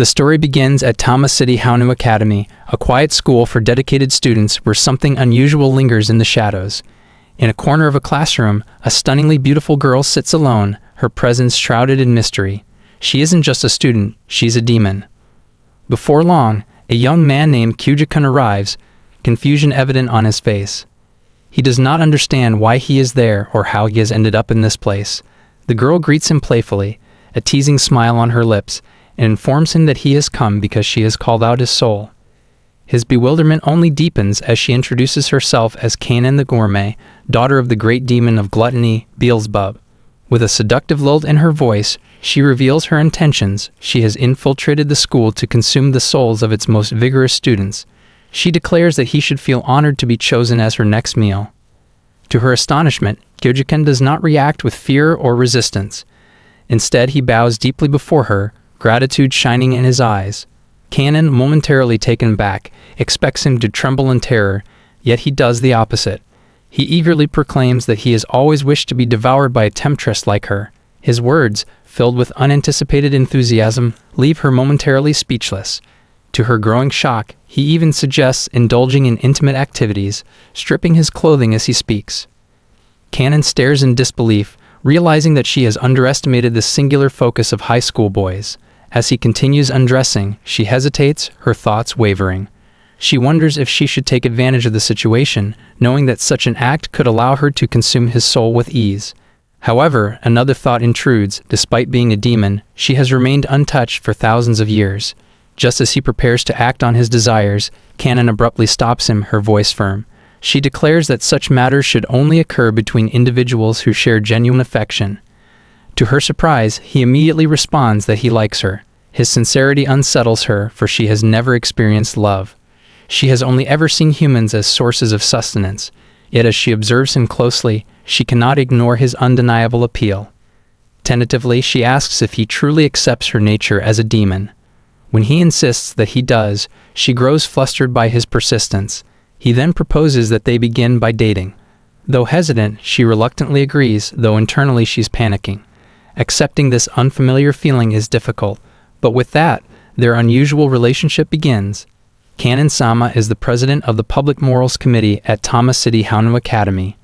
The story begins at Tama City Haunu Academy, a quiet school for dedicated students where something unusual lingers in the shadows. In a corner of a classroom, a stunningly beautiful girl sits alone, her presence shrouded in mystery. She isn't just a student, she's a demon. Before long, a young man named Kyuji-kun arrives, confusion evident on his face. He does not understand why he is there or how he has ended up in this place. The girl greets him playfully, a teasing smile on her lips, and informs him that he has come because she has called out his soul. His bewilderment only deepens as she introduces herself as Kanan the Gourmet, daughter of the great demon of gluttony, Beelzebub. With a seductive lilt in her voice, she reveals her intentions. She has infiltrated the school to consume the souls of its most vigorous students. She declares that he should feel honored to be chosen as her next meal. To her astonishment, Kyuji-kun does not react with fear or resistance. Instead, he bows deeply before her, gratitude shining in his eyes. Kanan, momentarily taken aback, expects him to tremble in terror, yet he does the opposite. He eagerly proclaims that he has always wished to be devoured by a temptress like her. His words, filled with unanticipated enthusiasm, leave her momentarily speechless. To her growing shock, he even suggests indulging in intimate activities, stripping his clothing as he speaks. Kanan stares in disbelief, realizing that she has underestimated the singular focus of high school boys. As he continues undressing, she hesitates, her thoughts wavering. She wonders if she should take advantage of the situation, knowing that such an act could allow her to consume his soul with ease. However, another thought intrudes. Despite being a demon, she has remained untouched for thousands of years. Just as he prepares to act on his desires, Kanan abruptly stops him, her voice firm. She declares that such matters should only occur between individuals who share genuine affection. To her surprise, he immediately responds that he likes her. His sincerity unsettles her, for she has never experienced love. She has only ever seen humans as sources of sustenance, yet as she observes him closely, she cannot ignore his undeniable appeal. Tentatively, she asks if he truly accepts her nature as a demon. When he insists that he does, she grows flustered by his persistence. He then proposes that they begin by dating. Though hesitant, she reluctantly agrees, though internally she's panicking. Accepting this unfamiliar feeling is difficult, but with that, their unusual relationship begins. Kanan-sama is the president of the Public Morals Committee at Tama City Haunu Academy.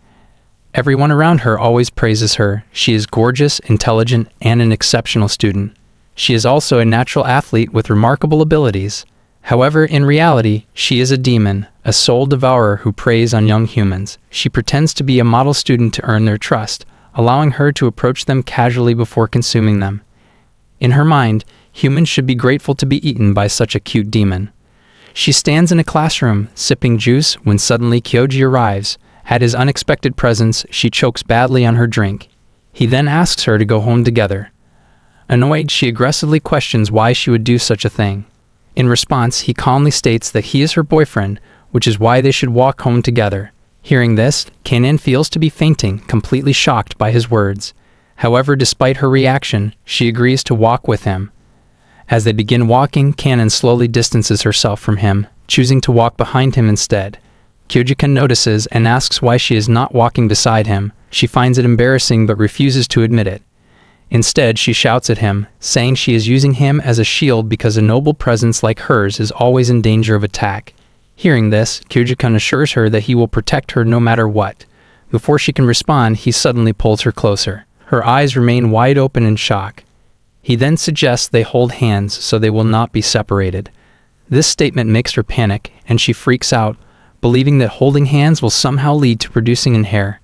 Everyone around her always praises her. She is gorgeous, intelligent, and an exceptional student. She is also a natural athlete with remarkable abilities. However, in reality, she is a demon, a soul devourer who preys on young humans. She pretends to be a model student to earn their trust, allowing her to approach them casually before consuming them. In her mind, humans should be grateful to be eaten by such a cute demon. She stands in a classroom, sipping juice, when suddenly Kyoji arrives. At his unexpected presence, she chokes badly on her drink. He then asks her to go home together. Annoyed, she aggressively questions why she would do such a thing. In response, he calmly states that he is her boyfriend, which is why they should walk home together. Hearing this, Kanan feels to be fainting, completely shocked by his words. However, despite her reaction, she agrees to walk with him. As they begin walking, Kanan slowly distances herself from him, choosing to walk behind him instead. Kyuji-kun notices and asks why she is not walking beside him. She finds it embarrassing but refuses to admit it. Instead, she shouts at him, saying she is using him as a shield because a noble presence like hers is always in danger of attack. Hearing this, Kyuji-kun assures her that he will protect her no matter what. Before she can respond, he suddenly pulls her closer. Her eyes remain wide open in shock. He then suggests they hold hands so they will not be separated. This statement makes her panic, and she freaks out, believing that holding hands will somehow lead to producing an heir.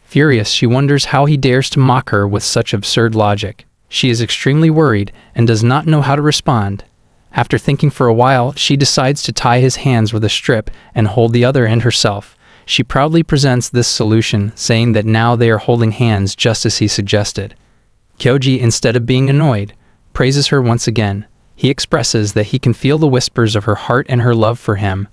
Furious, she wonders how he dares to mock her with such absurd logic. She is extremely worried and does not know how to respond. After thinking for a while, she decides to tie his hands with a strip and hold the other end herself. She proudly presents this solution, saying that now they are holding hands just as he suggested. Kyoji, instead of being annoyed, praises her once again. He expresses that he can feel the whispers of her heart and her love for him.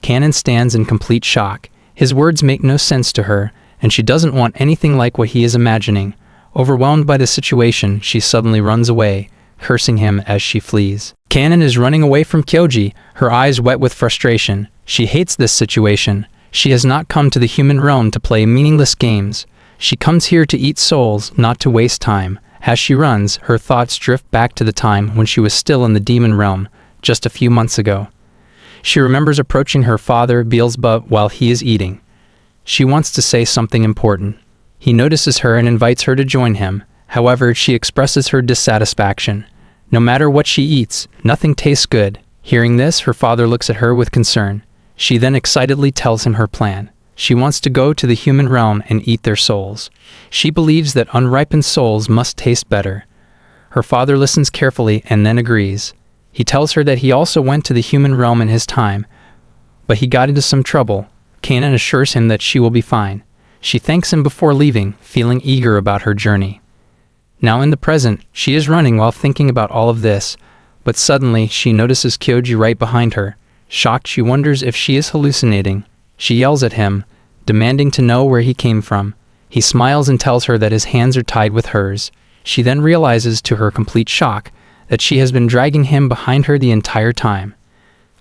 Kanan stands in complete shock. His words make no sense to her, and she doesn't want anything like what he is imagining. Overwhelmed by the situation, she suddenly runs away, cursing him as she flees. Kanan is running away from Kyoji, her eyes wet with frustration. She hates this situation. She has not come to the human realm to play meaningless games. She comes here to eat souls, not to waste time. As she runs, her thoughts drift back to the time when she was still in the demon realm, just a few months ago. She remembers approaching her father, Beelzebub, while he is eating. She wants to say something important. He notices her and invites her to join him. However, she expresses her dissatisfaction. No matter what she eats, nothing tastes good. Hearing this, her father looks at her with concern. She then excitedly tells him her plan. She wants to go to the human realm and eat their souls. She believes that unripened souls must taste better. Her father listens carefully and then agrees. He tells her that he also went to the human realm in his time, but he got into some trouble. Kanan assures him that she will be fine. She thanks him before leaving, feeling eager about her journey. Now in the present, she is running while thinking about all of this, but suddenly she notices Kyoji right behind her. Shocked, she wonders if she is hallucinating. She yells at him, demanding to know where he came from. He smiles and tells her that his hands are tied with hers. She then realizes, to her complete shock, that she has been dragging him behind her the entire time.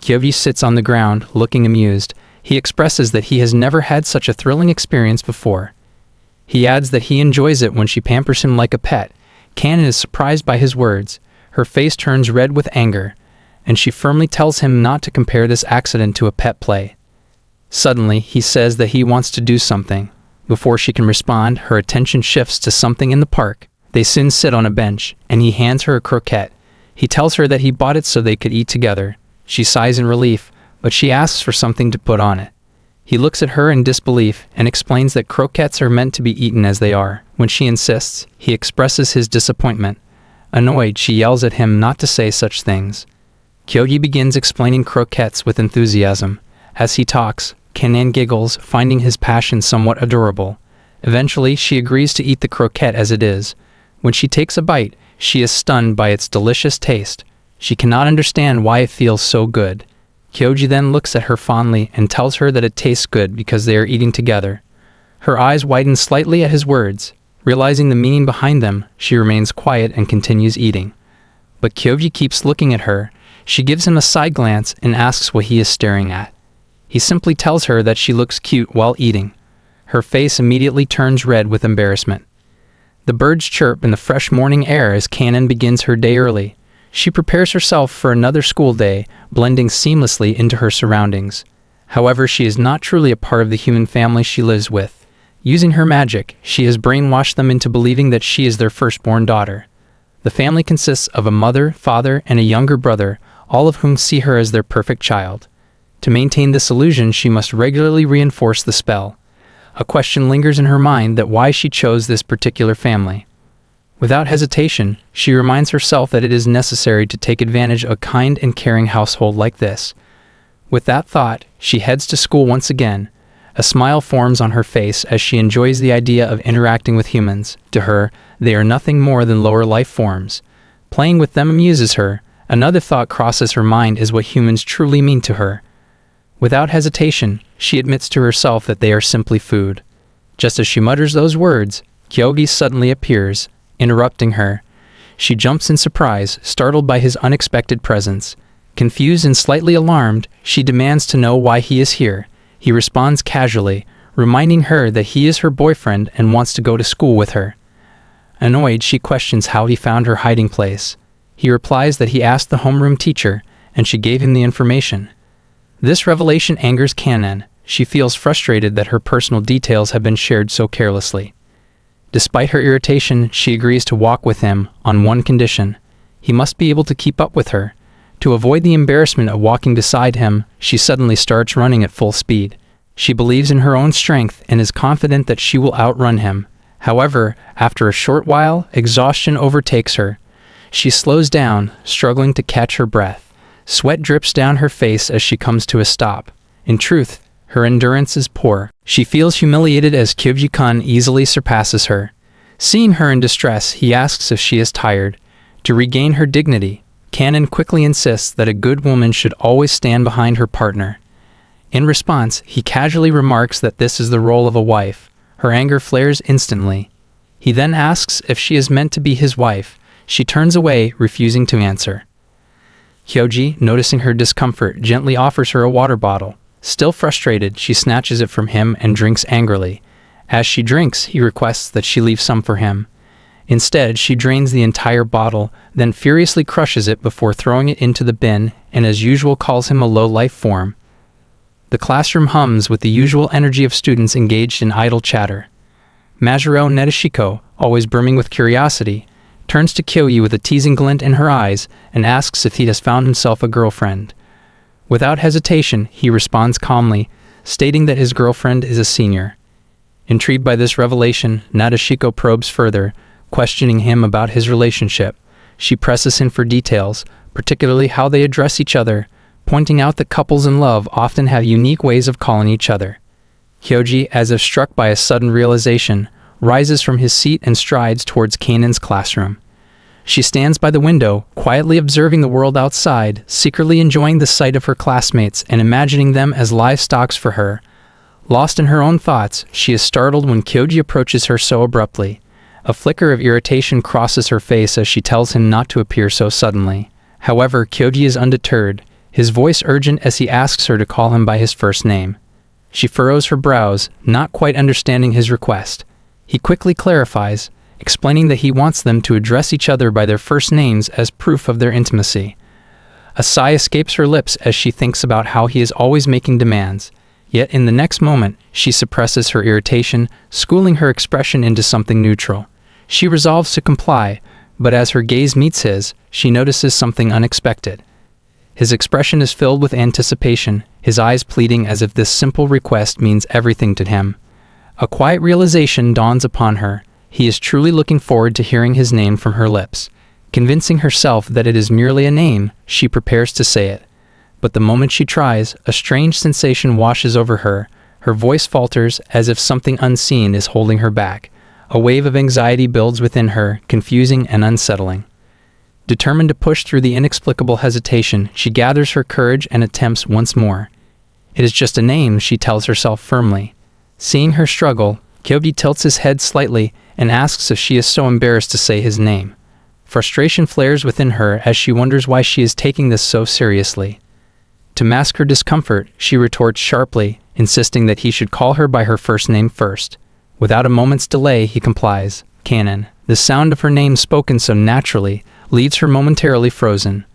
Kyoji sits on the ground, looking amused. He expresses that he has never had such a thrilling experience before. He adds that he enjoys it when she pampers him like a pet. Kanan is surprised by his words. Her face turns red with anger, and she firmly tells him not to compare this accident to a pet play. Suddenly, he says that he wants to do something. Before she can respond, her attention shifts to something in the park. They soon sit on a bench, and he hands her a croquette. He tells her that he bought it so they could eat together. She sighs in relief, but she asks for something to put on it. He looks at her in disbelief and explains that croquettes are meant to be eaten as they are. When she insists, he expresses his disappointment. Annoyed, she yells at him not to say such things. Kyoji begins explaining croquettes with enthusiasm. As he talks, Kanan giggles, finding his passion somewhat adorable. Eventually, she agrees to eat the croquette as it is. When she takes a bite, she is stunned by its delicious taste. She cannot understand why it feels so good. Kyoji then looks at her fondly and tells her that it tastes good because they are eating together. Her eyes widen slightly at his words. Realizing the meaning behind them, she remains quiet and continues eating. But Kyoji keeps looking at her. She gives him a side glance and asks what he is staring at. He simply tells her that she looks cute while eating. Her face immediately turns red with embarrassment. The birds chirp in the fresh morning air as Kanan begins her day early. She prepares herself for another school day, blending seamlessly into her surroundings. However, she is not truly a part of the human family she lives with. Using her magic, she has brainwashed them into believing that she is their firstborn daughter. The family consists of a mother, father, and a younger brother, all of whom see her as their perfect child. To maintain this illusion, she must regularly reinforce the spell. A question lingers in her mind that why she chose this particular family. Without hesitation, she reminds herself that it is necessary to take advantage of a kind and caring household like this. With that thought, she heads to school once again. A smile forms on her face as she enjoys the idea of interacting with humans. To her, they are nothing more than lower life forms. Playing with them amuses her. Another thought crosses her mind is what humans truly mean to her. Without hesitation, she admits to herself that they are simply food. Just as she mutters those words, Kyogi suddenly appears, interrupting her. She jumps in surprise, startled by his unexpected presence. Confused and slightly alarmed, she demands to know why he is here. He responds casually, reminding her that he is her boyfriend and wants to go to school with her. Annoyed, she questions how he found her hiding place. He replies that he asked the homeroom teacher, and she gave him the information. This revelation angers Kanan. She feels frustrated that her personal details have been shared so carelessly. Despite her irritation, she agrees to walk with him on one condition. He must be able to keep up with her. To avoid the embarrassment of walking beside him, she suddenly starts running at full speed. She believes in her own strength and is confident that she will outrun him. However, after a short while, exhaustion overtakes her. She slows down, struggling to catch her breath. Sweat drips down her face as she comes to a stop. In truth, her endurance is poor. She feels humiliated as Kyoji-kun easily surpasses her. Seeing her in distress, he asks if she is tired. To regain her dignity, Kanan quickly insists that a good woman should always stand behind her partner. In response, he casually remarks that this is the role of a wife. Her anger flares instantly. He then asks if she is meant to be his wife. She turns away, refusing to answer. Kyoji, noticing her discomfort, gently offers her a water bottle. Still frustrated, she snatches it from him and drinks angrily. As she drinks, he requests that she leave some for him. Instead, she drains the entire bottle, then furiously crushes it before throwing it into the bin, and as usual calls him a low-life form. The classroom hums with the usual energy of students engaged in idle chatter. Majiro Nedashiko, always brimming with curiosity, turns to Kyoji with a teasing glint in her eyes and asks if he has found himself a girlfriend. Without hesitation, he responds calmly, stating that his girlfriend is a senior. Intrigued by this revelation, Nadeshiko probes further, questioning him about his relationship. She presses him for details, particularly how they address each other, pointing out that couples in love often have unique ways of calling each other. Kyoji, as if struck by a sudden realization, rises from his seat and strides towards Kanan's classroom. She stands by the window, quietly observing the world outside, secretly enjoying the sight of her classmates and imagining them as livestock for her. Lost in her own thoughts, she is startled when Kyoji approaches her so abruptly. A flicker of irritation crosses her face as she tells him not to appear so suddenly. However, Kyoji is undeterred, his voice urgent as he asks her to call him by his first name. She furrows her brows, not quite understanding his request. He quickly clarifies, explaining that he wants them to address each other by their first names as proof of their intimacy. A sigh escapes her lips as she thinks about how he is always making demands. Yet in the next moment, she suppresses her irritation, schooling her expression into something neutral. She resolves to comply, but as her gaze meets his, she notices something unexpected. His expression is filled with anticipation, his eyes pleading as if this simple request means everything to him. A quiet realization dawns upon her. He is truly looking forward to hearing his name from her lips. Convincing herself that it is merely a name, she prepares to say it. But the moment she tries, a strange sensation washes over her. Her voice falters as if something unseen is holding her back. A wave of anxiety builds within her, confusing and unsettling. Determined to push through the inexplicable hesitation, she gathers her courage and attempts once more. It is just a name, she tells herself firmly. Seeing her struggle, Kyoji tilts his head slightly and asks if she is so embarrassed to say his name. Frustration flares within her as she wonders why she is taking this so seriously. To mask her discomfort, she retorts sharply, insisting that he should call her by her first name first. Without a moment's delay, he complies. Kanan. The sound of her name spoken so naturally leaves her momentarily frozen.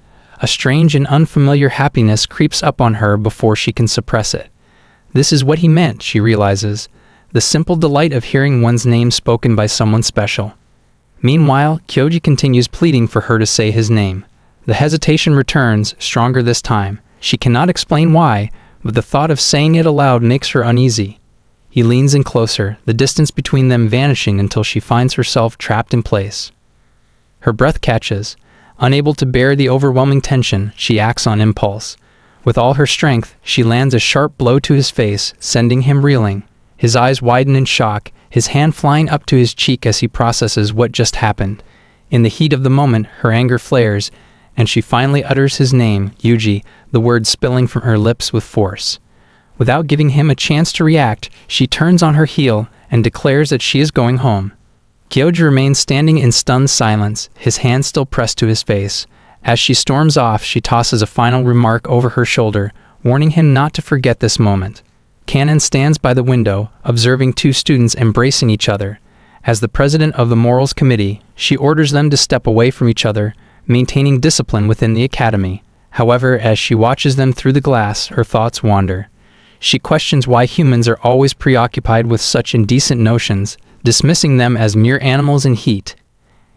A strange and unfamiliar happiness creeps up on her before she can suppress it. This is what he meant, she realizes. The simple delight of hearing one's name spoken by someone special. Meanwhile, Kyoji continues pleading for her to say his name. The hesitation returns, stronger this time. She cannot explain why, but the thought of saying it aloud makes her uneasy. He leans in closer, the distance between them vanishing until she finds herself trapped in place. Her breath catches. Unable to bear the overwhelming tension, she acts on impulse. With all her strength, she lands a sharp blow to his face, sending him reeling. His eyes widen in shock, his hand flying up to his cheek as he processes what just happened. In the heat of the moment, her anger flares, and she finally utters his name, Yuji, the words spilling from her lips with force. Without giving him a chance to react, she turns on her heel and declares that she is going home. Kyoji remains standing in stunned silence, his hand still pressed to his face. As she storms off, she tosses a final remark over her shoulder, warning him not to forget this moment. Kanan stands by the window, observing two students embracing each other. As the president of the Morals Committee, she orders them to step away from each other, maintaining discipline within the academy. However, as she watches them through the glass, her thoughts wander. She questions why humans are always preoccupied with such indecent notions, dismissing them as mere animals in heat.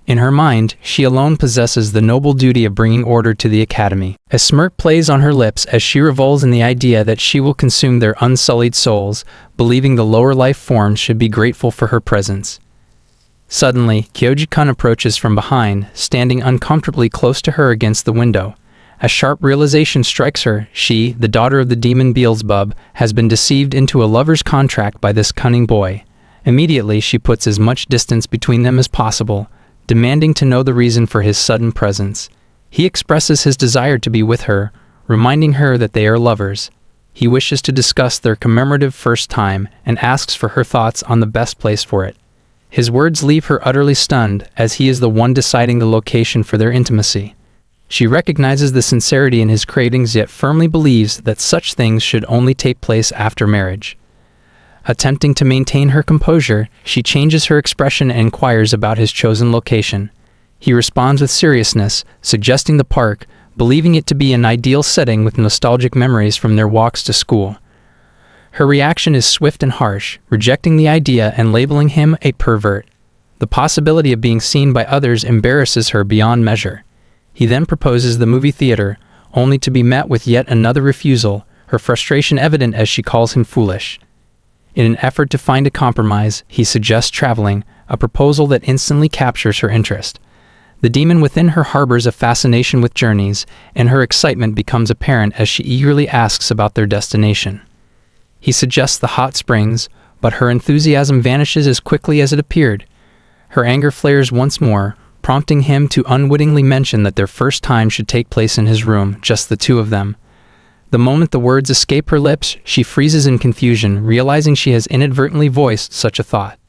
In her mind, she alone possesses the noble duty of bringing order to the academy. A smirk plays on her lips as she revels in the idea that she will consume their unsullied souls, believing the lower life forms should be grateful for her presence. Suddenly, Kyoji-kun approaches from behind, standing uncomfortably close to her against the window. A sharp realization strikes her. She, the daughter of the demon Beelzebub, has been deceived into a lover's contract by this cunning boy. Immediately, she puts as much distance between them as possible, demanding to know the reason for his sudden presence. He expresses his desire to be with her, reminding her that they are lovers. He wishes to discuss their commemorative first time and asks for her thoughts on the best place for it. His words leave her utterly stunned, as he is the one deciding the location for their intimacy. She recognizes the sincerity in his cravings, yet firmly believes that such things should only take place after marriage. Attempting to maintain her composure, she changes her expression and inquires about his chosen location. He responds with seriousness, suggesting the park, believing it to be an ideal setting with nostalgic memories from their walks to school. Her reaction is swift and harsh, rejecting the idea and labeling him a pervert. The possibility of being seen by others embarrasses her beyond measure. He then proposes the movie theater, only to be met with yet another refusal, her frustration evident as she calls him foolish. In an effort to find a compromise, he suggests traveling, a proposal that instantly captures her interest. The demon within her harbors a fascination with journeys, and her excitement becomes apparent as she eagerly asks about their destination. He suggests the hot springs, but her enthusiasm vanishes as quickly as it appeared. Her anger flares once more, prompting him to unwittingly mention that their first time should take place in his room, just the two of them. The moment the words escape her lips, she freezes in confusion, realizing she has inadvertently voiced such a thought.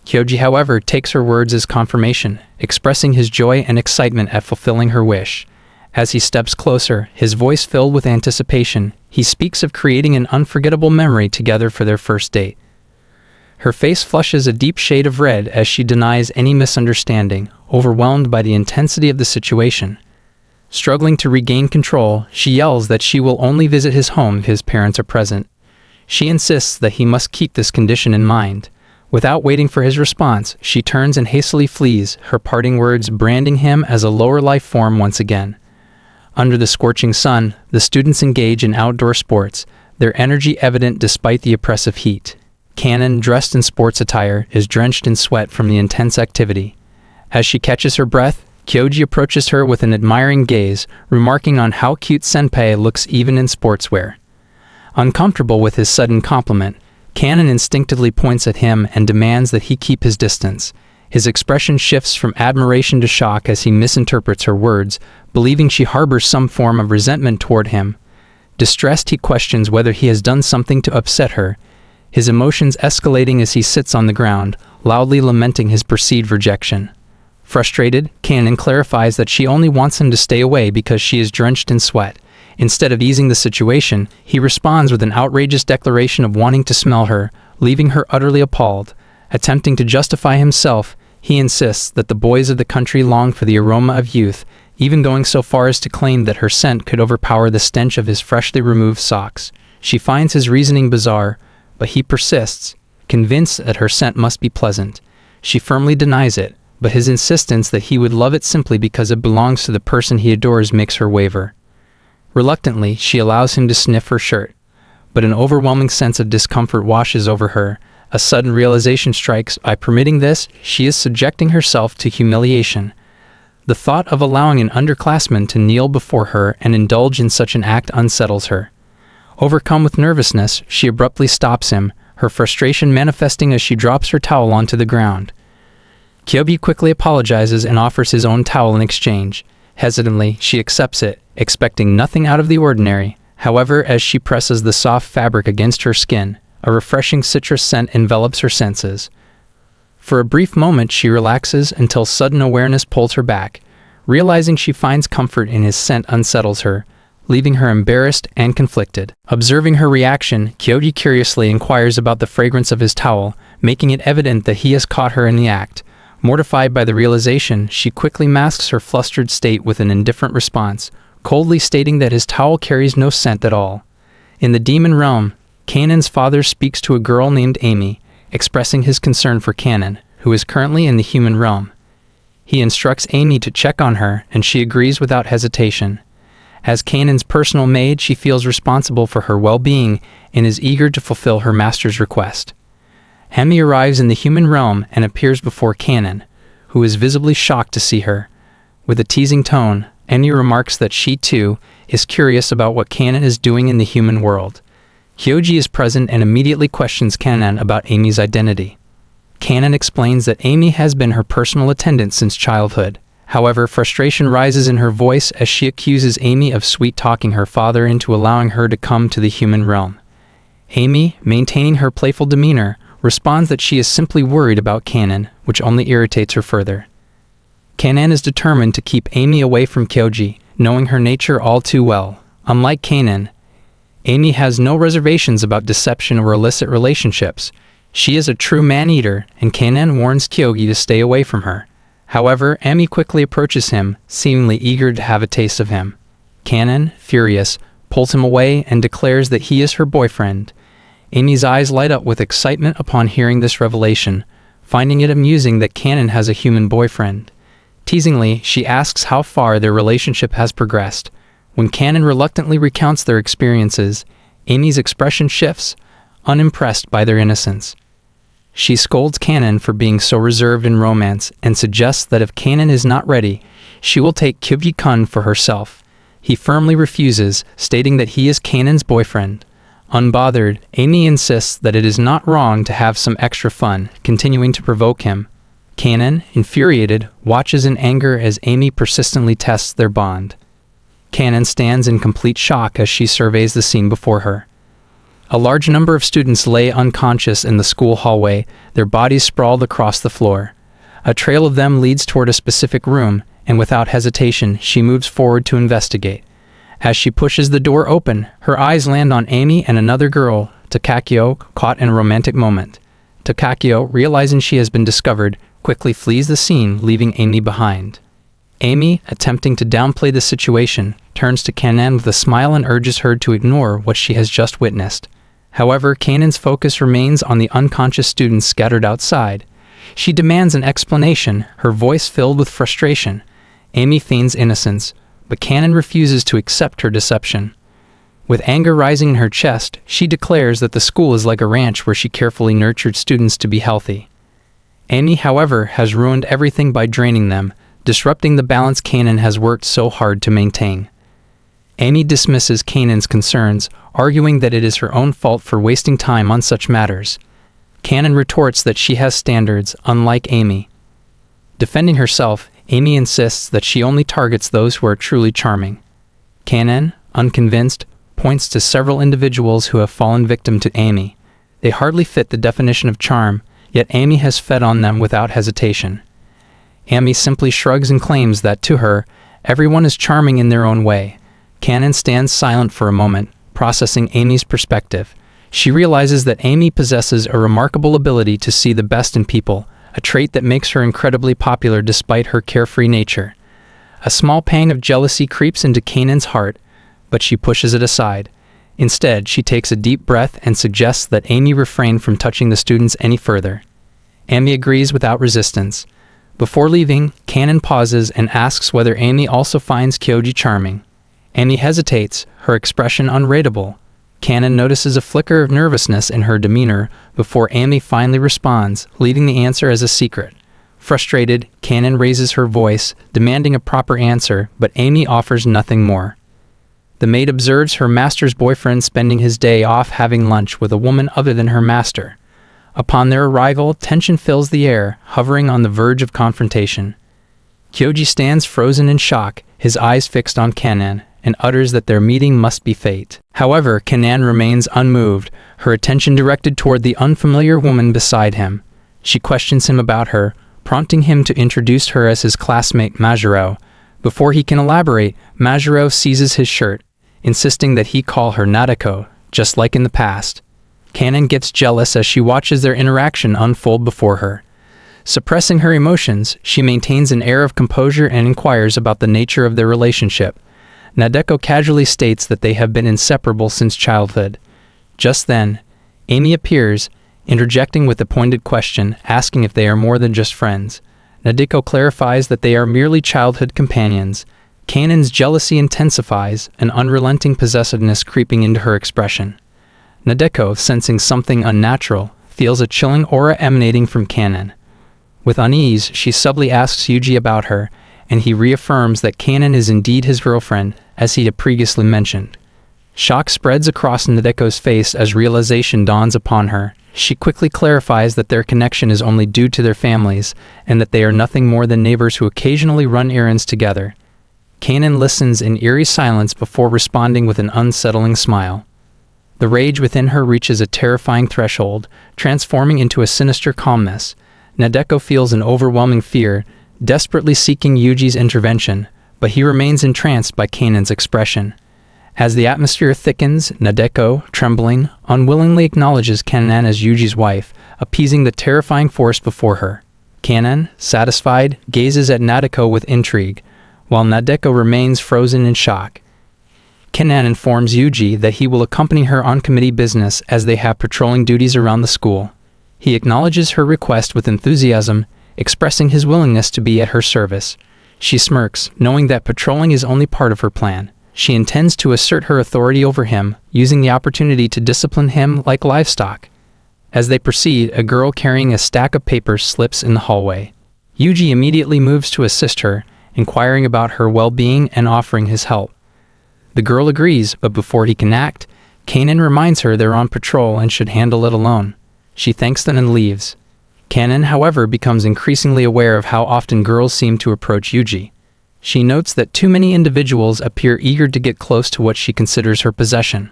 Kyoji, however, takes her words as confirmation, expressing his joy and excitement at fulfilling her wish. As he steps closer, his voice filled with anticipation, he speaks of creating an unforgettable memory together for their first date. Her face flushes a deep shade of red as she denies any misunderstanding, overwhelmed by the intensity of the situation. Struggling to regain control, she yells that she will only visit his home if his parents are present. She insists that he must keep this condition in mind. Without waiting for his response, she turns and hastily flees, her parting words branding him as a lower life form once again. Under the scorching sun, the students engage in outdoor sports, their energy evident despite the oppressive heat. Kanon, dressed in sports attire, is drenched in sweat from the intense activity. As she catches her breath, Kyoji approaches her with an admiring gaze, remarking on how cute Senpai looks even in sportswear. Uncomfortable with his sudden compliment, Kanon instinctively points at him and demands that he keep his distance. His expression shifts from admiration to shock as he misinterprets her words, believing she harbors some form of resentment toward him. Distressed, he questions whether he has done something to upset her, his emotions escalating as he sits on the ground, loudly lamenting his perceived rejection. Frustrated, Kanon clarifies that she only wants him to stay away because she is drenched in sweat. Instead of easing the situation, he responds with an outrageous declaration of wanting to smell her, leaving her utterly appalled. Attempting to justify himself, he insists that the boys of the country long for the aroma of youth, even going so far as to claim that her scent could overpower the stench of his freshly removed socks. She finds his reasoning bizarre, but he persists, convinced that her scent must be pleasant. She firmly denies it, but his insistence that he would love it simply because it belongs to the person he adores makes her waver. Reluctantly, she allows him to sniff her shirt, but an overwhelming sense of discomfort washes over her. A sudden realization strikes: by permitting this, she is subjecting herself to humiliation. The thought of allowing an underclassman to kneel before her and indulge in such an act unsettles her. Overcome with nervousness, she abruptly stops him, her frustration manifesting as she drops her towel onto the ground. Kyobi quickly apologizes and offers his own towel in exchange. Hesitantly, she accepts it, expecting nothing out of the ordinary. However, as she presses the soft fabric against her skin, a refreshing citrus scent envelops her senses. For a brief moment, she relaxes until sudden awareness pulls her back. Realizing she finds comfort in his scent unsettles her, leaving her embarrassed and conflicted. Observing her reaction, Kyoji curiously inquires about the fragrance of his towel, making it evident that he has caught her in the act. Mortified by the realization, she quickly masks her flustered state with an indifferent response, coldly stating that his towel carries no scent at all. In the demon realm, Kanon's father speaks to a girl named Amy, expressing his concern for Kanon, who is currently in the human realm. He instructs Amy to check on her, and she agrees without hesitation. As Kanon's personal maid, she feels responsible for her well-being and is eager to fulfill her master's request. Amy arrives in the human realm and appears before Kanon, who is visibly shocked to see her. With a teasing tone, Amy remarks that she, too, is curious about what Kanon is doing in the human world. Kyoji is present and immediately questions Kanon about Amy's identity. Kanon explains that Amy has been her personal attendant since childhood. However, frustration rises in her voice as she accuses Amy of sweet-talking her father into allowing her to come to the human realm. Amy, maintaining her playful demeanor, responds that she is simply worried about Kanon, which only irritates her further. Kanon is determined to keep Amy away from Kyoji, knowing her nature all too well. Unlike Kanon, Amy has no reservations about deception or illicit relationships. She is a true man-eater, and Kanan warns Kyogi to stay away from her. However, Amy quickly approaches him, seemingly eager to have a taste of him. Kanan, furious, pulls him away and declares that he is her boyfriend. Amy's eyes light up with excitement upon hearing this revelation, finding it amusing that Kanan has a human boyfriend. Teasingly, she asks how far their relationship has progressed. When Kanan reluctantly recounts their experiences, Amy's expression shifts, unimpressed by their innocence. She scolds Kanan for being so reserved in romance and suggests that if Kanan is not ready, she will take Kyogi-kun for herself. He firmly refuses, stating that he is Kanan's boyfriend. Unbothered, Amy insists that it is not wrong to have some extra fun, continuing to provoke him. Kanan, infuriated, watches in anger as Amy persistently tests their bond. Kanan stands in complete shock as she surveys the scene before her. A large number of students lay unconscious in the school hallway, their bodies sprawled across the floor. A trail of them leads toward a specific room, and without hesitation, she moves forward to investigate. As she pushes the door open, her eyes land on Amy and another girl, Takakyo, caught in a romantic moment. Takakyo, realizing she has been discovered, quickly flees the scene, leaving Amy behind. Amy, attempting to downplay the situation, turns to Kanan with a smile and urges her to ignore what she has just witnessed. However, Kanan's focus remains on the unconscious students scattered outside. She demands an explanation, her voice filled with frustration. Amy feigns innocence, but Kanan refuses to accept her deception. With anger rising in her chest, she declares that the school is like a ranch where she carefully nurtured students to be healthy. Amy, however, has ruined everything by draining them, disrupting the balance Kanan has worked so hard to maintain. Amy dismisses Kanan's concerns, arguing that it is her own fault for wasting time on such matters. Kanan retorts that she has standards, unlike Amy. Defending herself, Amy insists that she only targets those who are truly charming. Kanan, unconvinced, points to several individuals who have fallen victim to Amy. They hardly fit the definition of charm, yet Amy has fed on them without hesitation. Amy simply shrugs and claims that, to her, everyone is charming in their own way. Kanan stands silent for a moment, processing Amy's perspective. She realizes that Amy possesses a remarkable ability to see the best in people, a trait that makes her incredibly popular despite her carefree nature. A small pang of jealousy creeps into Kanan's heart, but she pushes it aside. Instead, she takes a deep breath and suggests that Amy refrain from touching the students any further. Amy agrees without resistance. Before leaving, Kanan pauses and asks whether Amy also finds Kyoji charming. Amy hesitates, her expression unreadable. Kanan notices a flicker of nervousness in her demeanor before Amy finally responds, leaving the answer as a secret. Frustrated, Kanan raises her voice, demanding a proper answer, but Amy offers nothing more. The maid observes her master's boyfriend spending his day off having lunch with a woman other than her master. Upon their arrival, tension fills the air, hovering on the verge of confrontation. Kyoji stands frozen in shock, his eyes fixed on Kanan, and utters that their meeting must be fate. However, Kanan remains unmoved, her attention directed toward the unfamiliar woman beside him. She questions him about her, prompting him to introduce her as his classmate Majiro. Before he can elaborate, Majiro seizes his shirt, insisting that he call her Nadeko, just like in the past. Kanan gets jealous as she watches their interaction unfold before her. Suppressing her emotions, she maintains an air of composure and inquires about the nature of their relationship. Nadeko casually states that they have been inseparable since childhood. Just then, Amy appears, interjecting with a pointed question, asking if they are more than just friends. Nadeko clarifies that they are merely childhood companions. Kanan's jealousy intensifies, an unrelenting possessiveness creeping into her expression. Nadeko, sensing something unnatural, feels a chilling aura emanating from Kanan. With unease, she subtly asks Yuji about her, and he reaffirms that Kanan is indeed his girlfriend, as he had previously mentioned. Shock spreads across Nadeko's face as realization dawns upon her. She quickly clarifies that their connection is only due to their families, and that they are nothing more than neighbors who occasionally run errands together. Kanan listens in eerie silence before responding with an unsettling smile. The rage within her reaches a terrifying threshold, transforming into a sinister calmness. Nadeko feels an overwhelming fear, desperately seeking Yuji's intervention, but he remains entranced by Kanan's expression. As the atmosphere thickens, Nadeko, trembling, unwillingly acknowledges Kanan as Yuji's wife, appeasing the terrifying force before her. Kanan, satisfied, gazes at Nadeko with intrigue, while Nadeko remains frozen in shock. Kanan informs Yuji that he will accompany her on committee business as they have patrolling duties around the school. He acknowledges her request with enthusiasm, expressing his willingness to be at her service. She smirks, knowing that patrolling is only part of her plan. She intends to assert her authority over him, using the opportunity to discipline him like livestock. As they proceed, a girl carrying a stack of papers slips in the hallway. Yuji immediately moves to assist her, inquiring about her well-being and offering his help. The girl agrees, but before he can act, Kanan reminds her they're on patrol and should handle it alone. She thanks them and leaves. Kanan, however, becomes increasingly aware of how often girls seem to approach Yuji. She notes that too many individuals appear eager to get close to what she considers her possession.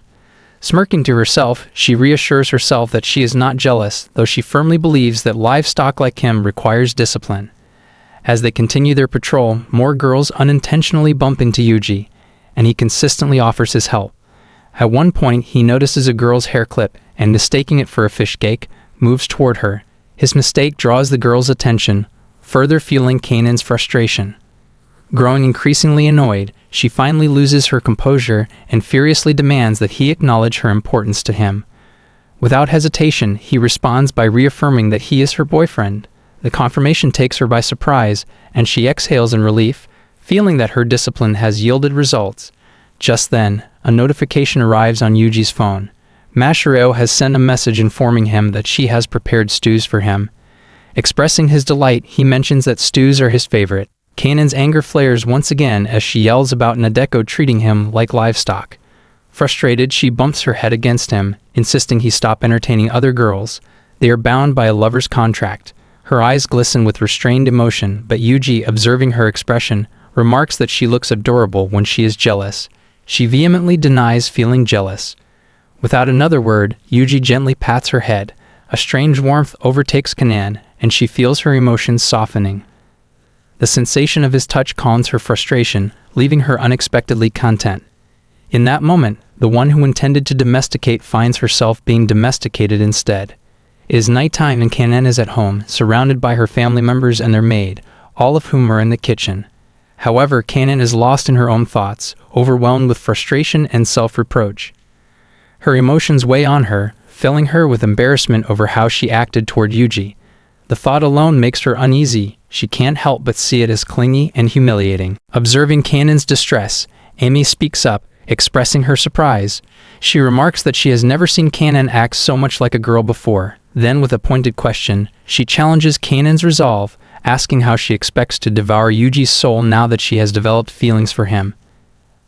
Smirking to herself, she reassures herself that she is not jealous, though she firmly believes that livestock like him requires discipline. As they continue their patrol, more girls unintentionally bump into Yuji, and he consistently offers his help. At one point, he notices a girl's hair clip and, mistaking it for a fish cake, moves toward her. His mistake draws the girl's attention, further fueling Kanan's frustration. Growing increasingly annoyed, she finally loses her composure and furiously demands that he acknowledge her importance to him. Without hesitation, he responds by reaffirming that he is her boyfriend. The confirmation takes her by surprise, and she exhales in relief, feeling that her discipline has yielded results. Just then, a notification arrives on Yuji's phone. Mashiro has sent a message informing him that she has prepared stews for him. Expressing his delight, he mentions that stews are his favorite. Kanan's anger flares once again as she yells about Nadeko treating him like livestock. Frustrated, she bumps her head against him, insisting he stop entertaining other girls. They are bound by a lover's contract. Her eyes glisten with restrained emotion, but Yuji, observing her expression, remarks that she looks adorable when she is jealous. She vehemently denies feeling jealous. Without another word, Yuji gently pats her head. A strange warmth overtakes Kanan, and she feels her emotions softening. The sensation of his touch calms her frustration, leaving her unexpectedly content. In that moment, the one who intended to domesticate finds herself being domesticated instead. It is nighttime and Kanan is at home, surrounded by her family members and their maid, all of whom are in the kitchen. However, Kanan is lost in her own thoughts, overwhelmed with frustration and self-reproach. Her emotions weigh on her, filling her with embarrassment over how she acted toward Yuji. The thought alone makes her uneasy. She can't help but see it as clingy and humiliating. Observing Kanan's distress, Amy speaks up, expressing her surprise. She remarks that she has never seen Kanan act so much like a girl before. Then, with a pointed question, she challenges Kanan's resolve, asking how she expects to devour Yuji's soul now that she has developed feelings for him.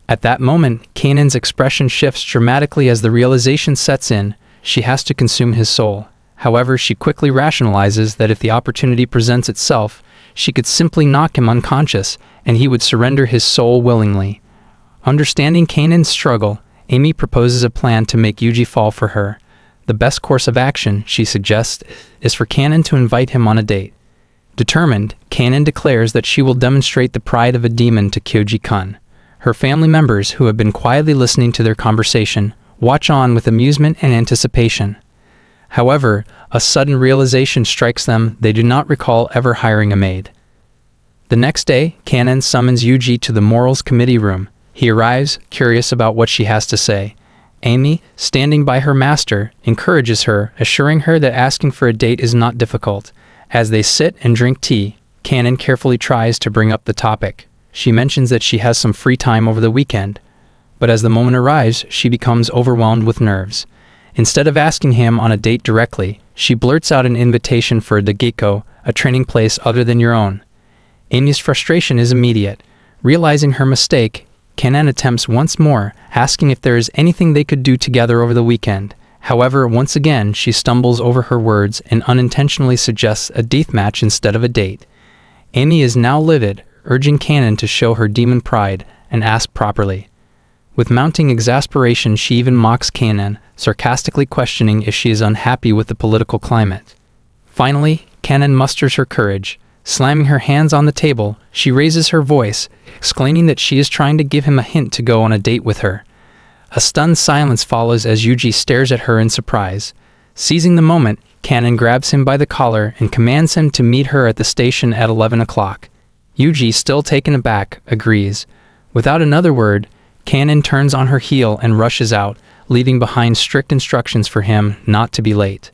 At that moment, Kanan's expression shifts dramatically as the realization sets in. She has to consume his soul. However, she quickly rationalizes that if the opportunity presents itself, she could simply knock him unconscious, and he would surrender his soul willingly. Understanding Kanan's struggle, Amy proposes a plan to make Yuji fall for her. The best course of action, she suggests, is for Kanan to invite him on a date. Determined, Kanan declares that she will demonstrate the pride of a demon to Kyoji-kun. Her family members, who have been quietly listening to their conversation, watch on with amusement and anticipation. However, a sudden realization strikes them. They do not recall ever hiring a maid. The next day, Kanan summons Yuji to the morals committee room. He arrives, curious about what she has to say. Amy, standing by her master, encourages her, assuring her that asking for a date is not difficult. As they sit and drink tea, Kanan carefully tries to bring up the topic. She mentions that she has some free time over the weekend. But as the moment arrives, she becomes overwhelmed with nerves. Instead of asking him on a date directly, she blurts out an invitation for the Geiko, a training place other than your own. Amy's frustration is immediate. Realizing her mistake, Kanan attempts once more, asking if there is anything they could do together over the weekend. However, once again, she stumbles over her words and unintentionally suggests a deathmatch instead of a date. Amy is now livid, urging Kanan to show her demon pride and ask properly. With mounting exasperation, she even mocks Kanan, sarcastically questioning if she is unhappy with the political climate. Finally, Kanan musters her courage. Slamming her hands on the table, she raises her voice, exclaiming that she is trying to give him a hint to go on a date with her. A stunned silence follows as Yuji stares at her in surprise. Seizing the moment, Kanon grabs him by the collar and commands him to meet her at the station at 11 o'clock. Yuji, still taken aback, agrees. Without another word, Kanon turns on her heel and rushes out, leaving behind strict instructions for him not to be late.